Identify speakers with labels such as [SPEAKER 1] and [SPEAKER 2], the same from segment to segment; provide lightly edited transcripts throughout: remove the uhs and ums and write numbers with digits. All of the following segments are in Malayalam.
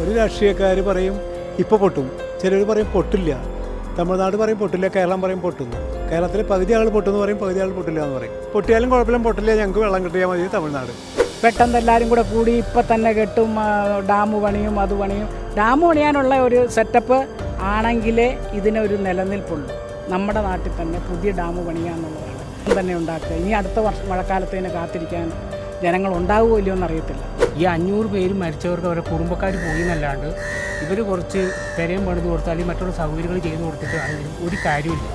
[SPEAKER 1] ഒരു രാഷ്ട്രീയക്കാർ പറയും ഇപ്പോൾ പൊട്ടും, ചിലർ പറയും പൊട്ടില്ല. തമിഴ്നാട് പറയും പൊട്ടില്ല, കേരളം പറയും പൊട്ടുന്നു. കേരളത്തിലെ പകുതി ആൾ പൊട്ടുമെന്ന് പറയും, പകുതി ആൾ പൊട്ടില്ല എന്ന് പറയും. പൊട്ടിയാലും കുഴപ്പമില്ല, പൊട്ടില്ല, ഞങ്ങൾക്ക് വെള്ളം കിട്ടിയാൽ മതി തമിഴ്നാട്.
[SPEAKER 2] പെട്ടെന്ന് എല്ലാവരും കൂടെ കൂടി ഇപ്പം തന്നെ കെട്ടും, ഡാം പണിയും അത് പണിയും. ഡാം പണിയാനുള്ള ഒരു സെറ്റപ്പ് ആണെങ്കിലേ ഇതിനൊരു നിലനിൽപ്പുള്ളൂ. നമ്മുടെ നാട്ടിൽ തന്നെ പുതിയ ഡാം പണിയാന്നുള്ളതാണ് തന്നെ ഉണ്ടാക്കുക. ഇനി അടുത്ത മഴക്കാലത്തേനെ കാത്തിരിക്കാൻ ജനങ്ങൾ ഉണ്ടാവുമോ ഇല്ലയോ എന്നറിയത്തില്ല.
[SPEAKER 3] ഈ 500 പേര് മരിച്ചവർക്ക് അവരുടെ കുടുംബക്കാർ പോയി എന്നല്ലാണ്ട് ഇവർ കുറച്ച് പെരയും പണിത് കൊടുത്താൽ അല്ലെങ്കിൽ മറ്റുള്ള സൗകര്യങ്ങൾ ചെയ്ത് കൊടുത്തിട്ട് ആണെങ്കിലും ഒരു കാര്യമില്ല.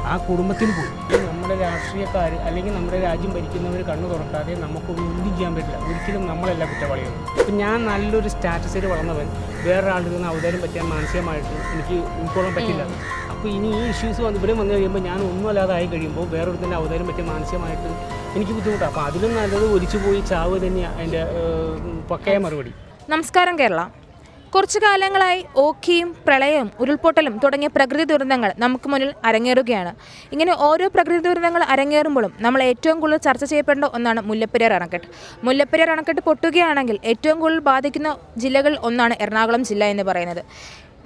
[SPEAKER 3] ആ കുടുംബത്തിന് പോയി. നമ്മുടെ രാഷ്ട്രീയക്കാർ അല്ലെങ്കിൽ നമ്മുടെ രാജ്യം ഭരിക്കുന്നവർ കണ്ണു തുറക്കാതെ നമുക്കൊന്നും ഒന്നും ചെയ്യാൻ പറ്റില്ല. ഒരിക്കലും നമ്മളല്ല കുറ്റവാളികൾ. ഇപ്പം ഞാൻ നല്ലൊരു സ്റ്റാറ്റസിൽ വളർന്നവൻ വേറൊരാളിൽ നിന്ന് അവതാരം പറ്റാൻ മാനസികമായിട്ട് എനിക്ക് ഉൾക്കൊള്ളാൻ പറ്റില്ല. അപ്പോൾ ഇനി ഈ ഇഷ്യൂസ് ഇവിടെ വന്നു കഴിയുമ്പോൾ ഞാൻ ഒന്നുമല്ലാതായി കഴിയുമ്പോൾ വേറൊരുത്തൻ്റെ അവതാരം പറ്റിയ മാനസികമായിട്ട് എനിക്ക് ബുദ്ധിമുട്ടാണ്. അപ്പോൾ അതിലും നല്ലത് ഒലിച്ചു പോയി ചാവ് തന്നെയാണ് അതിൻ്റെ പക്കയ മറുപടി.
[SPEAKER 4] നമസ്കാരം കേരള. കുറച്ചു കാലങ്ങളായി ഓഖിയും പ്രളയവും ഉരുൾപൊട്ടലും തുടങ്ങിയ പ്രകൃതി ദുരന്തങ്ങൾ നമുക്ക് മുന്നിൽ അരങ്ങേറുകയാണ്. ഇങ്ങനെ ഓരോ പ്രകൃതി ദുരന്തങ്ങൾ അരങ്ങേറുമ്പോഴും നമ്മൾ ഏറ്റവും കൂടുതൽ ചർച്ച ചെയ്യപ്പെടേണ്ട ഒന്നാണ് മുല്ലപ്പെരിയാർ അണക്കെട്ട്. മുല്ലപ്പെരിയാർ അണക്കെട്ട് പൊട്ടുകയാണെങ്കിൽ ഏറ്റവും കൂടുതൽ ബാധിക്കുന്ന ജില്ലകളിൽ ഒന്നാണ് എറണാകുളം ജില്ല എന്ന് പറയുന്നത്.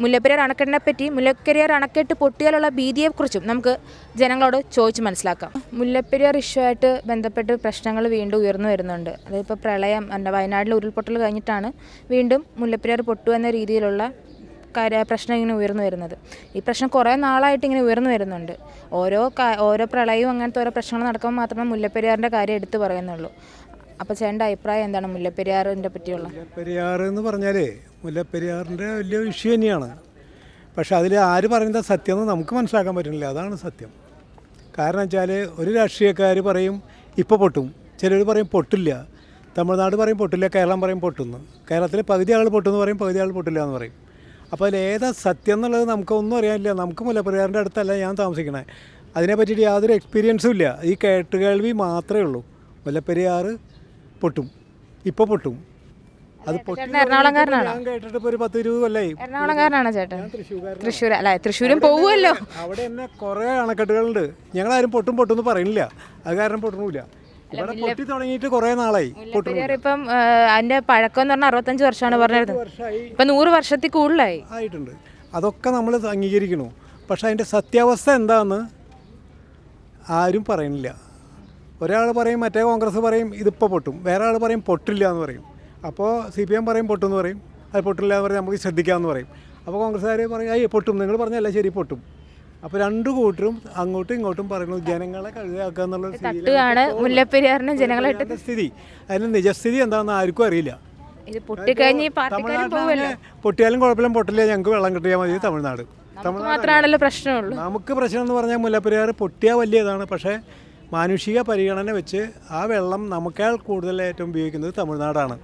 [SPEAKER 4] മുല്ലപ്പെരിയാർ അണക്കെട്ടിനെ പറ്റി, മുല്ലപ്പെരിയാർ അണക്കെട്ട് പൊട്ടിയാലുള്ള ഭീതിയെക്കുറിച്ചും നമുക്ക് ജനങ്ങളോട് ചോദിച്ച് മനസ്സിലാക്കാം. മുല്ലപ്പെരിയാർ ഇഷ്യൂ ആയിട്ട് ബന്ധപ്പെട്ട് പ്രശ്നങ്ങൾ വീണ്ടും ഉയർന്നു വരുന്നുണ്ട്. അതിപ്പോൾ പ്രളയം, വയനാട്ടിൽ ഉരുൾപൊട്ടൽ കഴിഞ്ഞിട്ടാണ് വീണ്ടും മുല്ലപ്പെരിയാർ പൊട്ടുക എന്ന രീതിയിലുള്ള പ്രശ്നം ഇങ്ങനെ ഉയർന്നു വരുന്നത്. ഈ പ്രശ്നം കുറേ നാളായിട്ട് ഇങ്ങനെ ഉയർന്നു വരുന്നുണ്ട്. ഓരോ പ്രളയവും അങ്ങനത്തെ ഓരോ പ്രശ്നങ്ങൾ നടക്കുമ്പോൾ മാത്രമേ മുല്ലപ്പെരിയാറിൻ്റെ കാര്യം എടുത്തു പറയുന്നുള്ളൂ. അപ്പോൾ ചേട്ടൻ്റെ അഭിപ്രായം എന്താണ് മുല്ലപ്പെരിയാറിൻ്റെ പറ്റിയുള്ള?
[SPEAKER 1] മുല്ലപ്പെരിയാർ എന്ന് പറഞ്ഞാൽ മുല്ലപ്പെരിയാറിൻ്റെ വലിയ ഇഷ്യൂ തന്നെയാണ്. പക്ഷെ അതിൽ ആര് പറയുന്നത് സത്യം എന്ന് നമുക്ക് മനസ്സിലാക്കാൻ പറ്റുന്നില്ല. അതാണ് സത്യം. കാരണം വെച്ചാൽ ഒരു രാഷ്ട്രീയക്കാർ പറയും ഇപ്പോൾ പൊട്ടും, ചിലർ പറയും പൊട്ടില്ല. തമിഴ്നാട് പറയും പൊട്ടില്ല, കേരളം പറയും പൊട്ടുന്നു. കേരളത്തിലെ പകുതി ആൾ പൊട്ടുമെന്ന് പറയും, പകുതി ആൾ പൊട്ടില്ല എന്ന് പറയും. അപ്പോൾ അതിലേതാ സത്യം എന്നുള്ളത് നമുക്കൊന്നും അറിയാനില്ല. നമുക്ക് മുല്ലപ്പെരിയാറിൻ്റെ അടുത്തല്ല ഞാൻ താമസിക്കണേ. അതിനെ പറ്റിയിട്ട് യാതൊരു എക്സ്പീരിയൻസും ഇല്ല. ഈ കേട്ടുകേൾവി മാത്രമേ ഉള്ളൂ. മുല്ലപ്പെരിയാർ പൊട്ടും, ഇപ്പോൾ പൊട്ടും. അത്
[SPEAKER 4] എറണാകുളംകാരനാണ്.
[SPEAKER 1] ഞാൻ കേട്ടിട്ട് ഇപ്പോൾ ഒരു 10-20 കൊല്ലമായി.
[SPEAKER 4] എറണാകുളംകാരനാണ് ചേട്ടൻ? തൃശ്ശൂർ അല്ല, തൃശ്ശൂരും പോവുമല്ലോ.
[SPEAKER 1] അവിടെ തന്നെ കുറേ അണക്കെട്ടുകളുണ്ട്. ഞങ്ങളാരും പൊട്ടും എന്ന് പറയുന്നില്ല. അത് കാരണം പൊട്ടണില്ല. ഇവിടെ പൊട്ടി തുടങ്ങിയിട്ട് കുറേ നാളായി.
[SPEAKER 4] മുല്ലപ്പെരിയാർ ഇപ്പം അതിൻ്റെ പഴക്കം എന്ന് പറഞ്ഞാൽ 65 വർഷമാണ് പറഞ്ഞത്. ഇപ്പം 100 വർഷത്തിൽ കൂടുതലായി
[SPEAKER 1] ആയിട്ടുണ്ട്. അതൊക്കെ നമ്മൾ അംഗീകരിക്കണു. പക്ഷെ അതിൻ്റെ സത്യാവസ്ഥ എന്താണെന്ന് ആരും പറയുന്നില്ല. ഒരാൾ പറയും, മറ്റേ കോൺഗ്രസ് പറയും ഇതിപ്പോൾ പൊട്ടും, വേറെ ആൾ പറയും പൊട്ടില്ല എന്ന് പറയും. അപ്പോൾ CPM പറയും പൊട്ടുമെന്ന് പറയും, അത് പൊട്ടില്ല എന്ന് പറയും, നമുക്ക് ശ്രദ്ധിക്കാമെന്ന് പറയും. അപ്പോൾ കോൺഗ്രസ്സുകാർ പറയും അയ്യോ പൊട്ടും, നിങ്ങൾ പറഞ്ഞല്ല ശരി പൊട്ടും. അപ്പോൾ രണ്ടു കൂട്ടരും അങ്ങോട്ടും ഇങ്ങോട്ടും പറയുന്നു. ജനങ്ങളെ കഴുകാക്കുക എന്നുള്ള
[SPEAKER 4] മുല്ലപ്പെരിയാറിന് ജനങ്ങളെ
[SPEAKER 1] സ്ഥിതി. അതിന് നിജസ്ഥിതി എന്താണെന്ന് ആർക്കും അറിയില്ല.
[SPEAKER 4] തമിഴ്നാട്
[SPEAKER 1] പൊട്ടിയാലും കുഴപ്പമില്ല, പൊട്ടില്ല, ഞങ്ങൾക്ക് വെള്ളം കിട്ടിയാൽ മതി തമിഴ്നാട്.
[SPEAKER 4] മാത്രമാണല്ലോ പ്രശ്നമുള്ളൂ.
[SPEAKER 1] നമുക്ക് പ്രശ്നം എന്ന് പറഞ്ഞാൽ മുല്ലപ്പെരിയാർ പൊട്ടിയാൽ വലിയതാണ്. പക്ഷേ മാനുഷിക പരിഗണന വെച്ച് ആ വെള്ളം നമുക്കാൾ കൂടുതൽ ഏറ്റവും ഉപയോഗിക്കുന്നത് തമിഴ്നാടാണ്.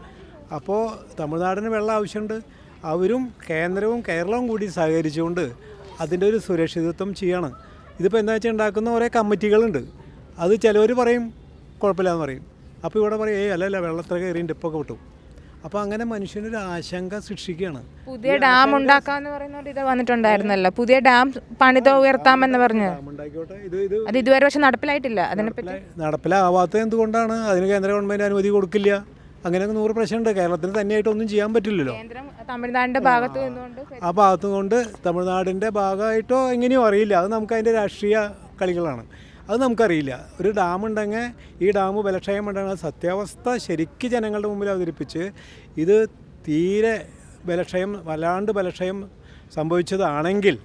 [SPEAKER 1] അപ്പോൾ തമിഴ്നാടിന് വെള്ളം ആവശ്യമുണ്ട്. അവരും കേന്ദ്രവും കേരളവും കൂടി സഹകരിച്ചുകൊണ്ട് അതിൻ്റെ ഒരു സുരക്ഷിതത്വം ചെയ്യണം. ഇതിപ്പോൾ എന്താ വെച്ചാൽ ഉണ്ടാക്കുന്ന കുറേ കമ്മിറ്റികളുണ്ട്. അത് ചിലവർ പറയും കുഴപ്പമില്ലാന്ന് പറയും. അപ്പോൾ ഇവിടെ പറയും അല്ലല്ല വെള്ളത്ര കയറിയിട്ട് ഇപ്പോൾ കിട്ടും. അപ്പോൾ അങ്ങനെ മനുഷ്യനൊരു ആശങ്ക സൃഷ്ടിക്കുകയാണ്.
[SPEAKER 4] പുതിയ ഡാം ഉണ്ടാക്കാന്ന് പറയുന്നത് ഇത് വന്നിട്ടുണ്ടായിരുന്നല്ലോ, പുതിയ ഡാം പണിത് ഉയർത്താമെന്ന് പറഞ്ഞു. അത് ഇതുവരെ പക്ഷെ നടപ്പിലായിട്ടില്ല. അതിനെപ്പറ്റി
[SPEAKER 1] നടപ്പിലാവാത്തത് എന്തുകൊണ്ടാണ്? അതിന് കേന്ദ്ര ഗവൺമെൻറ് അനുമതി കൊടുക്കില്ല. അങ്ങനെ 100 പ്രശ്നമുണ്ട്. കേരളത്തിന് തന്നെയായിട്ട് ഒന്നും ചെയ്യാൻ പറ്റില്ലല്ലോ.
[SPEAKER 4] തമിഴ്നാടിൻ്റെ ഭാഗത്ത് നിന്നുകൊണ്ട്
[SPEAKER 1] ആ ഭാഗത്തുകൊണ്ട് തമിഴ്നാടിൻ്റെ ഭാഗമായിട്ടോ എങ്ങനെയോ അറിയില്ല. അത് നമുക്ക് അതിൻ്റെ രാഷ്ട്രീയ കളികളാണ്. അത് നമുക്കറിയില്ല. ഒരു ഡാം ഉണ്ടെങ്കിൽ ഈ ഡാം ബലക്ഷയം ഉണ്ടെങ്കിൽ സത്യാവസ്ഥ ശരിക്കും ജനങ്ങളുടെ മുമ്പിൽ അവതരിപ്പിച്ച് ഇത് തീരെ വല്ലാണ്ട് ബലക്ഷയം സംഭവിച്ചതാണെങ്കിൽ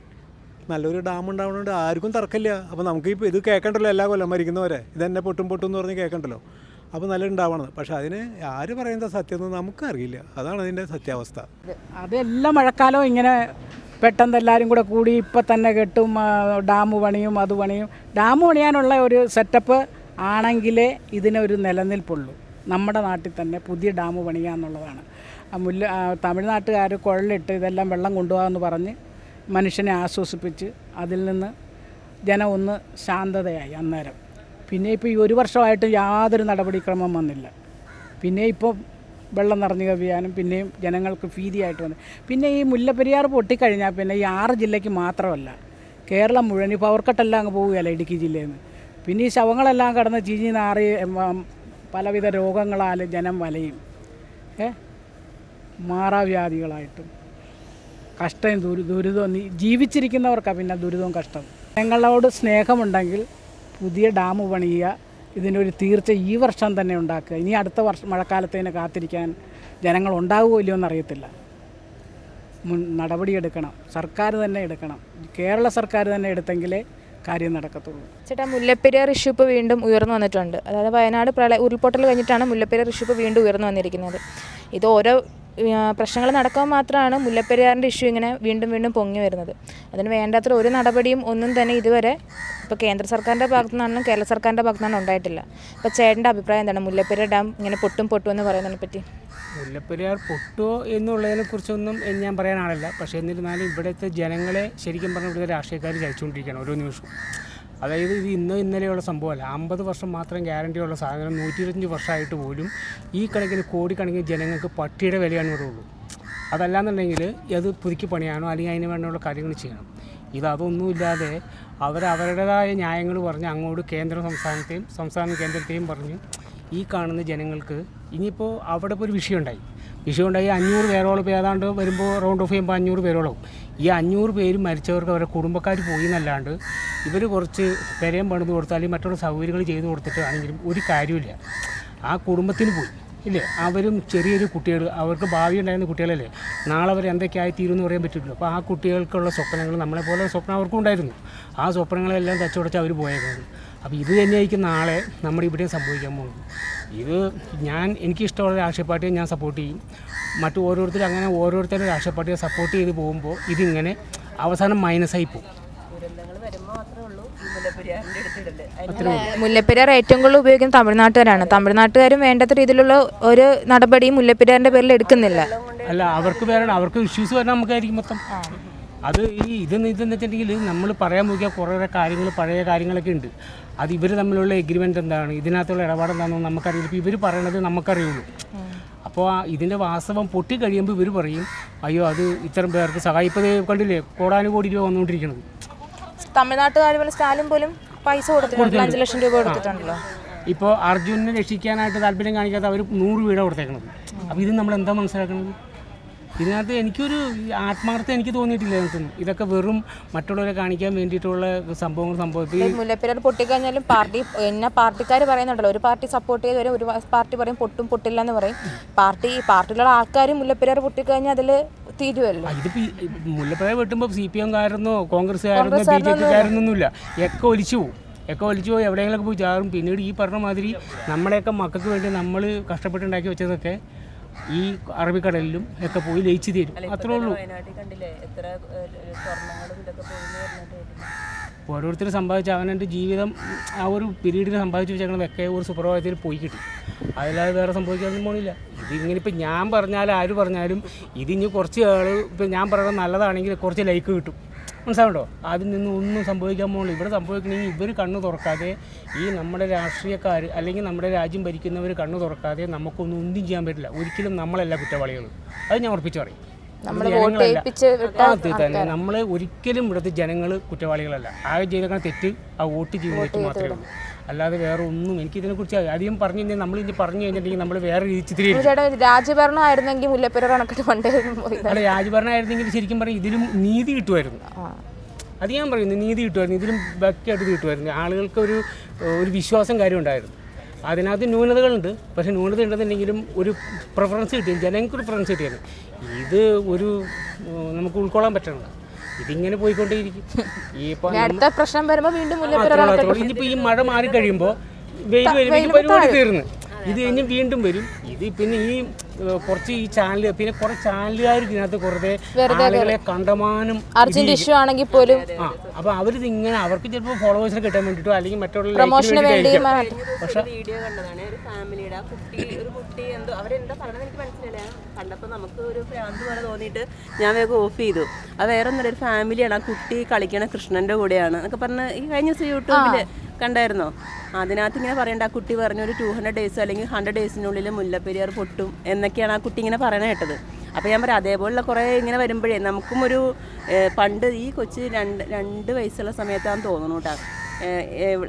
[SPEAKER 1] നല്ലൊരു ഡാം ഉണ്ടാവുന്നുണ്ട്, ആർക്കും തർക്കമില്ല. അപ്പോൾ നമുക്ക് ഇപ്പോൾ ഇത് കേൾക്കണ്ടല്ലോ, എല്ലാ കൊല്ലം മരിക്കുന്നവരെ ഇതെന്നെ പൊട്ടും എന്ന് പറഞ്ഞ് കേൾക്കണ്ടല്ലോ. അപ്പോൾ നല്ല ഉണ്ടാവണം. പക്ഷെ അതിന് ആര് പറയുന്നത് സത്യം എന്ന് നമുക്കറിയില്ല. അതാണ് അതിൻ്റെ സത്യാവസ്ഥ.
[SPEAKER 2] അതെല്ലാം മഴക്കാലവും ഇങ്ങനെ പെട്ടെന്ന് എല്ലാവരും കൂടെ കൂടി ഇപ്പം തന്നെ കെട്ടും, ഡാം പണിയും അത് പണിയും. ഡാം പണിയാനുള്ള ഒരു സെറ്റപ്പ് ആണെങ്കിലേ ഇതിനൊരു നിലനിൽപ്പുള്ളൂ. നമ്മുടെ നാട്ടിൽ തന്നെ പുതിയ ഡാം പണിയുക എന്നുള്ളതാണ്. തമിഴ്നാട്ടുകാർ കുഴലിട്ട് ഇതെല്ലാം വെള്ളം കൊണ്ടുപോകാമെന്ന് പറഞ്ഞ് മനുഷ്യനെ ആശ്വസിപ്പിച്ച് അതിൽ നിന്ന് ജനം ഒന്ന് ശാന്തതയായി അന്നേരം. പിന്നെ ഇപ്പോൾ ഈ 1 വർഷമായിട്ട് യാതൊരു നടപടിക്രമം വന്നില്ല. പിന്നെ ഇപ്പോൾ വെള്ളം നിറഞ്ഞു കവിയാനും പിന്നെയും ജനങ്ങൾക്ക് ഭീതിയായിട്ട് വന്നു. പിന്നെ ഈ മുല്ലപ്പെരിയാർ പൊട്ടിക്കഴിഞ്ഞാൽ പിന്നെ ഈ 6 ജില്ലയ്ക്ക് മാത്രമല്ല, കേരളം മുഴുവൻ ഈ പവർ കട്ടെല്ലാം അങ്ങ് പോവുകയല്ല ഇടുക്കി ജില്ലയിൽ നിന്ന്. പിന്നെ ഈ ശവങ്ങളെല്ലാം കടന്ന് ചീഞ്ഞ് നാറി പലവിധ രോഗങ്ങളാൽ ജനം വലയും. മാറാവ്യാധികളായിട്ടും കഷ്ടം ദുരിതവും ജീവിച്ചിരിക്കുന്നവർക്കാണ് പിന്നെ ദുരിതവും കഷ്ടം. ജനങ്ങളോട് സ്നേഹമുണ്ടെങ്കിൽ പുതിയ ഡാം പണിയുക, ഇതിനൊരു തീർച്ച ഈ വർഷം തന്നെ ഉണ്ടാക്കുക. ഇനി അടുത്ത വർഷം മഴക്കാലത്തേന് കാത്തിരിക്കാൻ ജനങ്ങൾ ഉണ്ടാവുമോ ഇല്ലയോ എന്നറിയത്തില്ല. നടപടിയെടുക്കണം, സർക്കാർ തന്നെ എടുക്കണം. കേരള സർക്കാർ തന്നെ എടുത്തെങ്കിലേ കാര്യം നടക്കത്തുള്ളൂ.
[SPEAKER 4] ചേട്ടാ, മുല്ലപ്പെരിയാർ ഇഷ്യൂ ഇപ്പോൾ വീണ്ടും ഉയർന്നു വന്നിട്ടുണ്ട്. അതായത് വയനാട് ഉരുൾപൊട്ടൽ കഴിഞ്ഞിട്ടാണ് മുല്ലപ്പെരിയാർ ഇഷ്യൂ ഇപ്പോൾ വീണ്ടും ഉയർന്നു വന്നിരിക്കുന്നത്. ഇത് ഓരോ പ്രശ്നങ്ങൾ നടക്കാൻ മാത്രമാണ് മുല്ലപ്പെരിയാറിൻ്റെ ഇഷ്യൂ ഇങ്ങനെ വീണ്ടും വീണ്ടും പൊങ്ങി വരുന്നത്. അതിന് വേണ്ടത്ര ഒരു നടപടിയും ഒന്നും തന്നെ ഇതുവരെ ഇപ്പോൾ കേന്ദ്ര സർക്കാരിൻ്റെ ഭാഗത്തു നിന്നാണെങ്കിലും കേരള സർക്കാരിൻ്റെ ഭാഗത്തു നിന്നാണ് ഉണ്ടായിട്ടില്ല. അപ്പോൾ ചേട്ടൻ്റെ അഭിപ്രായം എന്താണ് മുല്ലപ്പെരിയാർ ഡാം ഇങ്ങനെ പൊട്ടും എന്ന് പറയുന്നതിനെ പറ്റി?
[SPEAKER 3] മുല്ലപ്പെരിയാർ പൊട്ടുമോ എന്നുള്ളതിനെ കുറിച്ചൊന്നും ഞാൻ പറയാനാളില്ല. പക്ഷേ എന്നിരുന്നാലും ഇവിടുത്തെ ജനങ്ങളെ ശരിക്കും പറഞ്ഞാൽ ഇവിടുത്തെ രാഷ്ട്രീയക്കാർ ചതിച്ചുകൊണ്ടിരിക്കുകയാണ് ഓരോ നിമിഷവും. അതായത് ഇത് ഇന്നലെയുള്ള സംഭവമല്ല. 50 വർഷം മാത്രം ഗ്യാരണ്ടിയുള്ള സാധനം 125 വർഷമായിട്ട് പോലും ഈ കണക്കിന് കോടിക്കണക്കിന് ജനങ്ങൾക്ക് പട്ടിയുടെ വിലയാണ് ഇവിടെ ഉള്ളൂ. അതല്ലാന്നുണ്ടെങ്കിൽ അത് പുതുക്കി പണിയാനോ അല്ലെങ്കിൽ അതിന് വേണ്ടിയുള്ള കാര്യങ്ങൾ ചെയ്യണം. ഇതൊന്നുമില്ലാതെ അവരുടേതായ ന്യായങ്ങൾ പറഞ്ഞ് അങ്ങോട്ട് സംസ്ഥാന കേന്ദ്രത്തെയും പറഞ്ഞ് ഈ കാണുന്ന ജനങ്ങൾക്ക് ഇനിയിപ്പോൾ അവിടെ ഇപ്പോൾ ഒരു വിഷയമുണ്ടായി 500 പേരോളം ഏതാണ്ട് വരുമ്പോൾ റൗണ്ട് ഓഫ് ചെയ്യുമ്പോൾ 500 പേരോളം. ഈ 500 പേര് മരിച്ചവർക്ക് അവരുടെ കുടുംബക്കാർ പോയി എന്നല്ലാണ്ട് ഇവർ കുറച്ച് പെരയും പണിത് കൊടുത്താലും മറ്റുള്ള സൗകര്യങ്ങൾ ചെയ്ത് കൊടുത്തിട്ട് ആണെങ്കിലും ഒരു കാര്യമില്ല. ആ കുടുംബത്തിന് പോയി ഇല്ലേ? അവരും ചെറിയൊരു കുട്ടികൾ, അവർക്ക് ഭാവി ഉണ്ടായിരുന്ന കുട്ടികളല്ലേ, നാളെ അവർ എന്തൊക്കെയായി തീരുമെന്ന് പറയാൻ പറ്റില്ലല്ലോ. അപ്പോൾ ആ കുട്ടികൾക്കുള്ള സ്വപ്നങ്ങൾ നമ്മളെപ്പോലെ സ്വപ്നം അവർക്കും ഉണ്ടായിരുന്നു. ആ സ്വപ്നങ്ങളെല്ലാം തച്ചുടച്ച് അവർ പോയേക്കുന്നത്. അപ്പോൾ ഇത് തന്നെയായിരിക്കും നാളെ നമ്മുടെ ഇവിടെയും സംഭവിക്കാൻ പോകുന്നത്. ഇത് എനിക്കിഷ്ടമുള്ള രാഷ്ട്രീയ പാർട്ടിയെ ഞാൻ സപ്പോർട്ട് ചെയ്യും. മറ്റു ഓരോരുത്തരും രാഷ്ട്രീയ പാർട്ടിയെ സപ്പോർട്ട് ചെയ്ത് പോകുമ്പോൾ ഇതിങ്ങനെ അവസാനം മൈനസായി പോകും.
[SPEAKER 4] മുല്ലപ്പെരിയാർ ഏറ്റവും കൂടുതൽ ഉപയോഗിക്കുന്നത് തമിഴ്നാട്ടുകാരാണ്. തമിഴ്നാട്ടുകാരും വേണ്ടത്ര രീതിയിലുള്ള ഒരു നടപടിയും മുല്ലപ്പെരിയാറിൻ്റെ പേരിൽ എടുക്കുന്നില്ല.
[SPEAKER 3] അല്ല, അവർക്ക് ഇഷ്യൂസ് വരാൻ നമുക്കായിരിക്കും മൊത്തം. അത് ഇതെന്ന് വെച്ചിട്ടുണ്ടെങ്കിൽ നമ്മൾ പറയാൻ നോക്കിയാൽ കുറേ കാര്യങ്ങൾ, പഴയ കാര്യങ്ങളൊക്കെ ഉണ്ട്. അത് ഇവർ തമ്മിലുള്ള എഗ്രിമെൻ്റ് എന്താണ്, ഇതിനകത്തുള്ള ഇടപാടെന്താണെന്ന് നമുക്കറിയില്ല. ഇപ്പോൾ ഇവർ പറയണത് നമുക്കറിയുള്ളൂ. അപ്പോൾ ഇതിൻ്റെ വാസ്തവം പൊട്ടി കഴിയുമ്പോൾ ഇവർ പറയും അയ്യോ അത് ഇത്തരം പേർക്ക് സഹായിപ്പത് കണ്ടില്ലേ, കോടാനുകോടി രൂപ വന്നുകൊണ്ടിരിക്കുന്നത്.
[SPEAKER 4] തമിഴ്നാട്ടുകാർ സ്റ്റാലിൻ പോലും പൈസ കൊടുത്തിട്ടുണ്ട്, 5 ലക്ഷം രൂപ കൊടുത്തിട്ടുണ്ടല്ലോ.
[SPEAKER 3] ഇപ്പോൾ അർജുനെ രക്ഷിക്കാനായിട്ട് താല്പര്യം കാണിക്കാതെ അവർ 100 വീട് കൊടുത്തേക്കണത്. അപ്പോൾ ഇത് നമ്മൾ എന്താ മനസ്സിലാക്കുന്നത്? ഇതിനകത്ത് എനിക്കൊരു ആത്മാർത്ഥം എനിക്ക് തോന്നിയിട്ടില്ല. ഇതൊക്കെ വെറും മറ്റുള്ളവരെ കാണിക്കാൻ വേണ്ടിയിട്ടുള്ള സംഭവത്തിൽ
[SPEAKER 4] മുല്ലപ്പെരിയാർ പൊട്ടിക്കഴിഞ്ഞാലും പാർട്ടിക്കാർ പറയുന്നുണ്ടല്ലോ, ഒരു പാർട്ടി സപ്പോർട്ട് ചെയ്ത് വരും, ഒരു പാർട്ടി പറയും പൊട്ടില്ല എന്ന് പറയും. പാർട്ടിയിലുള്ള ആൾക്കാരും മുല്ലപ്പെരിയാർ പൊട്ടിക്കഴിഞ്ഞാൽ അതിൽ തീരുമല്ലോ.
[SPEAKER 3] ഇതിപ്പോൾ മുല്ലപ്പെരിയാർ വെട്ടുമ്പോൾ CPM കാരനോ കോൺഗ്രസ്സുകാരനോ BJP കാരനൊന്നുമില്ല. ഒക്കെ ഒലിച്ചു പോയി എവിടെയെങ്കിലൊക്കെ പോയി ചാറും. പിന്നീട് ഈ പറഞ്ഞ മാതിരി നമ്മുടെയൊക്കെ മക്കൾക്ക് വേണ്ടി നമ്മൾ കഷ്ടപ്പെട്ടുണ്ടാക്കി വെച്ചതൊക്കെ ഈ അറബിക്കടലിലും ഒക്കെ പോയി ലയിച്ചു തരും. അത്രേ ഉള്ളൂ. ഓരോരുത്തർ സമ്പാദിച്ച അവനെൻ്റെ ജീവിതം ആ ഒരു പീരീഡിൽ സമ്പാദിച്ച് വെച്ചേക്കണതൊക്കെ ഒരു സുപ്രഭാതത്തിൽ പോയി കിട്ടി. അതില്ലാതെ വേറെ സംഭവിക്കാനൊന്നും പോണില്ല. ഇതിങ്ങനെ ഇപ്പം ഞാൻ പറഞ്ഞാലും ആര് പറഞ്ഞാലും ഇതിന് കുറച്ച് ഇപ്പം ഞാൻ പറയുന്നത് നല്ലതാണെങ്കിൽ കുറച്ച് ലൈക്ക് കിട്ടും. മനസ്സിലാവുണ്ടോ? അതിൽ നിന്ന് ഒന്നും സംഭവിക്കാൻ പോകുന്നില്ല. ഇവിടെ സംഭവിക്കണമെങ്കിൽ ഇവർ കണ്ണ് തുറക്കാതെ, ഈ നമ്മുടെ രാഷ്ട്രീയക്കാർ അല്ലെങ്കിൽ നമ്മുടെ രാജ്യം ഭരിക്കുന്നവർ കണ്ണ് തുറക്കാതെ നമുക്കൊന്നും ചെയ്യാൻ പറ്റില്ല. ഒരിക്കലും നമ്മളല്ല കുറ്റവാളികൾ. അത് ഞാൻ ഉറപ്പിച്ച് പറയും. നമ്മൾ ഒരിക്കലും ഇവിടുത്തെ ജനങ്ങൾ കുറ്റവാളികളല്ല. ആ ചെയ്തേക്കണ തെറ്റ് ആ വോട്ട് ചെയ്യുന്ന തെറ്റ് മാത്രമേ ഉള്ളൂ. അല്ലാതെ വേറെ ഒന്നും എനിക്കിതിനെക്കുറിച്ച് അധികം പറഞ്ഞു കഴിഞ്ഞാൽ നമ്മളിനി പറഞ്ഞു കഴിഞ്ഞിട്ടുണ്ടെങ്കിൽ നമ്മൾ വേറെ രീതിയിൽ
[SPEAKER 4] രാജ്യഭരണമായിരുന്നെങ്കിൽ മുല്ലപ്പെരിയാർ കണക്കിട്ട് പണ്ടേ
[SPEAKER 3] അല്ല, രാജ്യഭരണമായിരുന്നെങ്കിൽ ശരിക്കും പറയും ഇതിലും നീതി കിട്ടുമായിരുന്നു. അത് ഞാൻ പറയുന്നു, നീതി കിട്ടുമായിരുന്നു. ഇതിലും ബാക്കിയായിട്ട് കിട്ടുമായിരുന്നു. ആളുകൾക്ക് ഒരു വിശ്വാസം കാര്യം ഉണ്ടായിരുന്നു. അതിനകത്ത് ന്യൂനതകളുണ്ട്. പക്ഷേ ന്യൂനത ഉണ്ടെന്നുണ്ടെങ്കിലും ഒരു പ്രിഫറൻസ് കിട്ടിയത്, ജനങ്ങൾക്കൊരു പ്രിഫറൻസ് കിട്ടിയത്. ഇത് നമുക്ക് ഉൾക്കൊള്ളാൻ പറ്റണം. ഇതിങ്ങനെ പോയിക്കൊണ്ടേയിരിക്കും. ഇനിയിപ്പോൾ ഈ മഴ മാറി കഴിയുമ്പോൾ വെയിൽ വരുമ്പോൾ പരിപാടി തീർന്ന് ഇത് കഴിഞ്ഞ് വീണ്ടും വരും. ഇത് പിന്നെ ഈ കുറച്ച് ഈ ചാനൽ, പിന്നെ കുറെ ചാനലുകാർ ഇതിനകത്ത് കുറേ ആളുകളെ കണ്ടമാനം
[SPEAKER 4] ഇഷ്യൂ ആണെങ്കിൽ പോലും
[SPEAKER 3] അപ്പോൾ അവരിത് ഇങ്ങനെ അവർക്ക് ചിലപ്പോൾ ഫോളോവേഴ്സിനെ കിട്ടാൻ വേണ്ടിയിട്ടോ അല്ലെങ്കിൽ മറ്റുള്ള
[SPEAKER 5] പക്ഷേ വീഡിയോ കണ്ടതാണ് ഒരു ഫാമിലിയുടെ ഒരു കുട്ടി എന്തോ അവരെന്താ പറയണമെന്ന് എനിക്ക് മനസ്സിലായില്ല. കണ്ടപ്പോൾ നമുക്ക് ഒരു ഭ്രാന്ത് പോലെ തോന്നിയിട്ട് ഞാൻ വേഗം ഓഫ് ചെയ്തു. അത് വേറെ ഒന്നല്ല, ഒരു ഫാമിലിയാണ്. ആ കുട്ടി കളിക്കണ കൃഷ്ണൻ്റെ കൂടെയാണ് എന്നൊക്കെ പറഞ്ഞ് ഈ കഴിഞ്ഞ ദിവസം യൂട്യൂബിൽ കണ്ടായിരുന്നോ? അതിനകത്ത് ഇങ്ങനെ പറയേണ്ട, ആ കുട്ടി പറഞ്ഞു ഒരു 200 ഡേയ്സ് അല്ലെങ്കിൽ 100 ഡേയ്സിനുള്ളിൽ മുല്ലപ്പെരിയാർ പൊട്ടും എന്നൊക്കെയാണ് ആ കുട്ടി ഇങ്ങനെ പറയണ കേട്ടത്. അപ്പോൾ ഞാൻ പറയാം, അതേപോലുള്ള കുറേ ഇങ്ങനെ വരുമ്പോഴേ നമുക്കും ഒരു പണ്ട് ഈ കൊച്ച് 2 വയസ്സുള്ള സമയത്താണെന്ന് തോന്നുന്നു കേട്ടോ,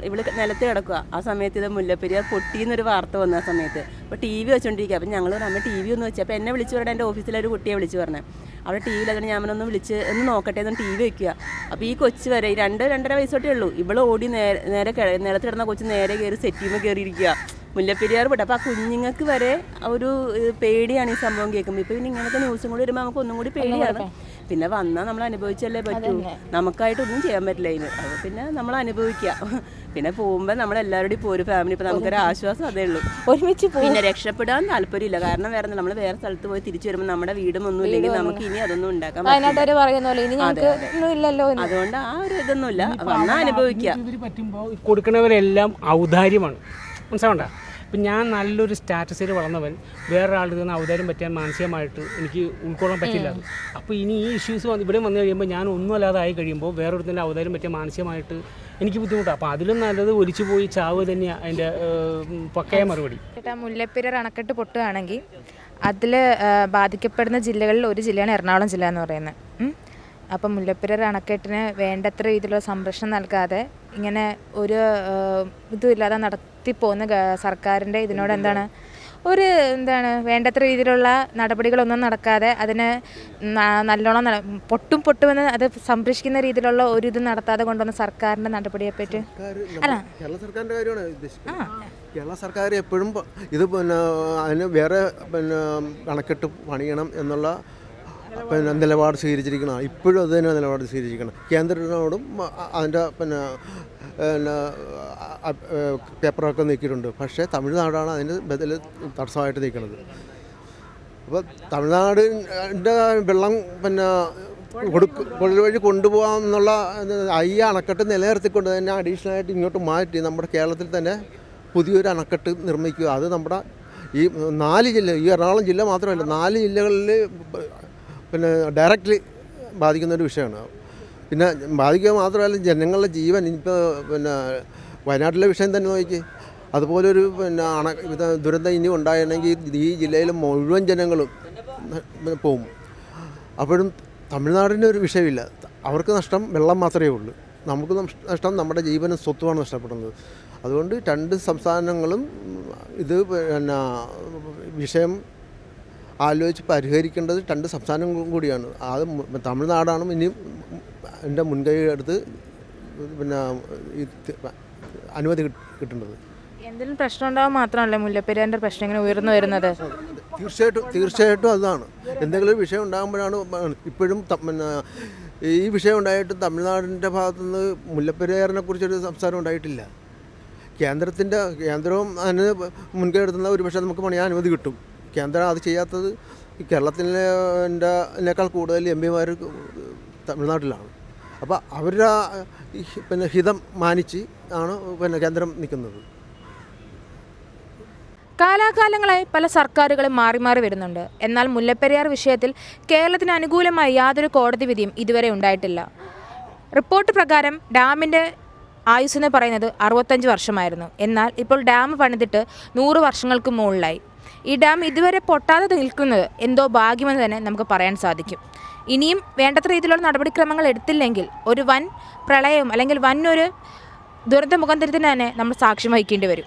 [SPEAKER 5] ഇവള് നിലത്ത് കിടക്കുക. ആ സമയത്ത് ഇത് മുല്ലപ്പെരിയാർ പൊട്ടിയെന്നൊരു വാർത്ത വന്ന ആ സമയത്ത്. അപ്പോൾ ടി വി വെച്ചുകൊണ്ടിരിക്കുക. അപ്പം ഞങ്ങൾ അമ്മ ടി വി ഒന്ന് വെച്ചാൽ, അപ്പോൾ എന്നെ വിളിച്ച് പറഞ്ഞാൽ എൻ്റെ ഓഫീസിലൊരു കുട്ടിയെ വിളിച്ച് പറഞ്ഞത് അവിടെ ടി വിയിൽ. അതുകൊണ്ട് ഞാനൊന്ന് വിളിച്ച് ഒന്ന് നോക്കട്ടെ എന്ന് ടി വി വെക്കുക. അപ്പോൾ ഈ കൊച്ച് വരെ 2-2.5 വയസ്സോട്ടേ ഉള്ളൂ. ഇവൾ ഓടി നേരെ നിലത്ത് കിടന്ന കൊച്ച് നേരെ കയറി സെറ്റിയുമ്പോൾ കയറിയിരിക്കുക. മുല്ലപ്പെരിയാർ പൊട്ടി. അപ്പോൾ ആ കുഞ്ഞുങ്ങൾക്ക് വരെ ഒരു പേടിയാണ് ഈ സംഭവം കേൾക്കുമ്പോൾ. ഇപ്പോൾ പിന്നെ ഇങ്ങനത്തെ ന്യൂസും കൂടി വരുമ്പോൾ നമുക്ക് ഒന്നും കൂടി പേടിയാണ്. പിന്നെ വന്നാൽ നമ്മൾ അനുഭവിച്ചല്ലേ പറ്റൂ, നമുക്കായിട്ടൊന്നും ചെയ്യാൻ പറ്റില്ല ഇതിന്. അപ്പോൾ പിന്നെ നമ്മൾ അനുഭവിക്കുക. പിന്നെ പോകുമ്പോൾ നമ്മളെല്ലാവരുടെയും ഇപ്പോൾ ഒരു ഫാമിലി, ഇപ്പോൾ നമുക്കൊരു ആശ്വാസം അതേ ഉള്ളൂ.
[SPEAKER 4] ഒരുമിച്ച്
[SPEAKER 5] പിന്നെ രക്ഷപ്പെടാൻ താല്പര്യമില്ല. കാരണം വേറെ നമ്മൾ വേറെ സ്ഥലത്ത് പോയി തിരിച്ചു വരുമ്പോൾ നമ്മുടെ വീടും ഒന്നും ഇല്ലെങ്കിൽ നമുക്ക് ഇനി അതൊന്നും ഉണ്ടാക്കാൻ പറ്റില്ല. അതുകൊണ്ട് ആ ഒരു ഇതൊന്നുമില്ല, വന്നാൽ അനുഭവിക്കുക.
[SPEAKER 3] ഇവർ പറ്റുമ്പോൾ കൊടുക്കുന്നവരെല്ലാം ഔദാര്യമാണ്, മനസ്സിലാവണ്ട. ഇപ്പം ഞാൻ നല്ലൊരു സ്റ്റാറ്റസിൽ വളർന്നവൻ വേറൊരാളുടെ നിന്ന് ഔദാര്യം പറ്റാൻ മാനസികമായിട്ട് എനിക്ക് ഉൾക്കൊള്ളാൻ പറ്റില്ല. അപ്പോൾ ഇനി ഈ ഇഷ്യൂസ് ഇവിടെ വന്നു കഴിയുമ്പോൾ ഞാൻ ഒന്നുമല്ലാതെ ആയി കഴിയുമ്പോൾ വേറൊരുത്തിൻ്റെ ഔദാര്യം പറ്റിയ മാനസികമായിട്ട് എനിക്ക് ബുദ്ധിമുട്ടാണ്. അപ്പോൾ അതിലും നല്ലത് ഒലിച്ചു പോയി ചാവ് തന്നെയാണ് അതിൻ്റെ പക്കയ മറുപടി.
[SPEAKER 4] മുല്ലപ്പെരിയാർ അണക്കെട്ട് പൊട്ടുകയാണെങ്കിൽ അതിൽ ബാധിക്കപ്പെടുന്ന ജില്ലകളിൽ ഒരു ജില്ലയാണ് എറണാകുളം ജില്ല എന്ന് പറയുന്നത്. അപ്പം മുല്ലപ്പെരിയാർ അണക്കെട്ടിന് വേണ്ടത്ര രീതിയിലുള്ള സംരക്ഷണം നൽകാതെ ഇങ്ങനെ ഒരു ഇതുമില്ലാതെ നടത്തിപ്പോകുന്ന സർക്കാരിൻ്റെ ഇതിനോട് എന്താണ് വേണ്ടത്ര രീതിയിലുള്ള നടപടികളൊന്നും നടക്കാതെ അതിന് നല്ലോണം പൊട്ടുമെന്ന് അത് സംരക്ഷിക്കുന്ന രീതിയിലുള്ള ഒരു ഇത് നടത്താതെ കൊണ്ടുവന്ന സർക്കാരിൻ്റെ നടപടിയെപ്പറ്റി അല്ല,
[SPEAKER 6] കേരള സർക്കാരിൻ്റെ കാര്യമാണ് ഉദ്ദേശിക്കുന്നത്. കേരള സർക്കാർ എപ്പോഴും ഇത് പിന്നെ അതിന് വേറെ പിന്നെ അണക്കെട്ട് പണിയണം എന്നുള്ള പിന്നെ നിലപാട് സ്വീകരിച്ചിരിക്കണം. ഇപ്പോഴും അത് തന്നെ നിലപാട് സ്വീകരിച്ചിരിക്കണം. കേന്ദ്രത്തിനോടും അതിൻ്റെ പിന്നെ പേപ്പറൊക്കെ നീക്കിയിട്ടുണ്ട്. പക്ഷേ തമിഴ്നാടാണ് അതിന് ബദൽ തടസ്സമായിട്ട് നീക്കുന്നത്. അപ്പോൾ തമിഴ്നാടിൻ്റെ വെള്ളം പിന്നെ വഴി കൊണ്ടുപോകാമെന്നുള്ള ഈ അണക്കെട്ട് നിലനിർത്തിക്കൊണ്ട് തന്നെ അഡീഷണലായിട്ട് ഇങ്ങോട്ട് മാറ്റി നമ്മുടെ കേരളത്തിൽ തന്നെ പുതിയൊരു അണക്കെട്ട് നിർമ്മിക്കുക. അത് നമ്മുടെ ഈ 4 ജില്ല, ഈ എറണാകുളം ജില്ല മാത്രമല്ല 4 ജില്ലകളിൽ പിന്നെ ഡയറക്റ്റ്ലി ബാധിക്കുന്നൊരു വിഷയമാണ്. പിന്നെ ബാധിക്കുക മാത്രമല്ല ജനങ്ങളുടെ ജീവൻ. ഇപ്പോൾ പിന്നെ വയനാട്ടിലെ വിഷയം തന്നെ നോക്കി, അതുപോലൊരു പിന്നെ ദുരന്തം ഇനി ഉണ്ടായിരുന്നെങ്കിൽ ഈ ജില്ലയിലെ മുഴുവൻ ജനങ്ങളും പോവും. അപ്പോഴും തമിഴ്നാടിൻ്റെ ഒരു വിഷയമില്ല. അവർക്ക് നഷ്ടം വെള്ളം മാത്രമേ ഉള്ളൂ. നമുക്ക് നഷ്ടം നമ്മുടെ ജീവനും സ്വത്തുമാണ് നഷ്ടപ്പെടുന്നത്. അതുകൊണ്ട് 2 സംസ്ഥാനങ്ങളും ഇത് പിന്നെ വിഷയം ആലോചിച്ച് പരിഹരിക്കേണ്ടത് 2 സംസ്ഥാനങ്ങളും കൂടിയാണ്. അത് തമിഴ്നാടാണ് ഇനി എൻ്റെ മുൻകൈ എടുത്ത് പിന്നെ അനുമതി കിട്ടേണ്ടത്.
[SPEAKER 4] എന്തെങ്കിലും പ്രശ്നം ഉണ്ടാവാൻ മാത്രമല്ല മുല്ലപ്പെരിയാറിൻ്റെ പ്രശ്നം ഇങ്ങനെ ഉയർന്നു വരുന്നത്.
[SPEAKER 6] തീർച്ചയായിട്ടും അതാണ്. എന്തെങ്കിലും ഒരു വിഷയം ഉണ്ടാകുമ്പോഴാണ്. ഇപ്പോഴും പിന്നെ ഈ വിഷയം ഉണ്ടായിട്ട് തമിഴ്നാടിൻ്റെ ഭാഗത്തുനിന്ന് മുല്ലപ്പെരിയാറിനെ കുറിച്ചൊരു സംസാരം ഉണ്ടായിട്ടില്ല. കേന്ദ്രവും അതിന് മുൻകൈ എടുത്തുന്ന ഒരു പക്ഷേ നമുക്ക് പണിയാൻ അനുമതി കിട്ടും. കേന്ദ്രം അത് ചെയ്യാത്തത് കേരളത്തിനേക്കാൾ കൂടുതൽ എംപിമാർ തമിഴ്നാട്ടിലാണ്. അപ്പോൾ അവരുടെ പിന്നെ ഹിതം മാനിച്ച് ആണ് പിന്നെ കേന്ദ്രം നിൽക്കുന്നത്.
[SPEAKER 4] കാലാകാലങ്ങളായി പല സർക്കാരുകളും മാറി മാറി വരുന്നുണ്ട്. എന്നാൽ മുല്ലപ്പെരിയാർ വിഷയത്തിൽ കേരളത്തിന് അനുകൂലമായി യാതൊരു കോടതി വിധിയും ഇതുവരെ ഉണ്ടായിട്ടില്ല. റിപ്പോർട്ട് പ്രകാരം ഡാമിൻ്റെ ആയുസ് എന്ന് പറയുന്നത് 65 വർഷമായിരുന്നു. എന്നാൽ ഇപ്പോൾ ഡാം പണിതിട്ട് 100 വർഷങ്ങൾക്ക് മുകളിലായി. ഈ ഡാം ഇതുവരെ പൊട്ടാതെ നിൽക്കുന്നത് എന്തോ ഭാഗ്യമെന്ന് തന്നെ നമുക്ക് പറയാൻ സാധിക്കും. ഇനിയും വേണ്ടത്ര രീതിയിലുള്ള നടപടിക്രമങ്ങൾ എടുത്തില്ലെങ്കിൽ ഒരു വൻ പ്രളയം അല്ലെങ്കിൽ വൻ ഒരു ദുരന്ത മുഖാന്തരത്തിന് തന്നെ നമ്മൾ സാക്ഷ്യം വഹിക്കേണ്ടി വരും.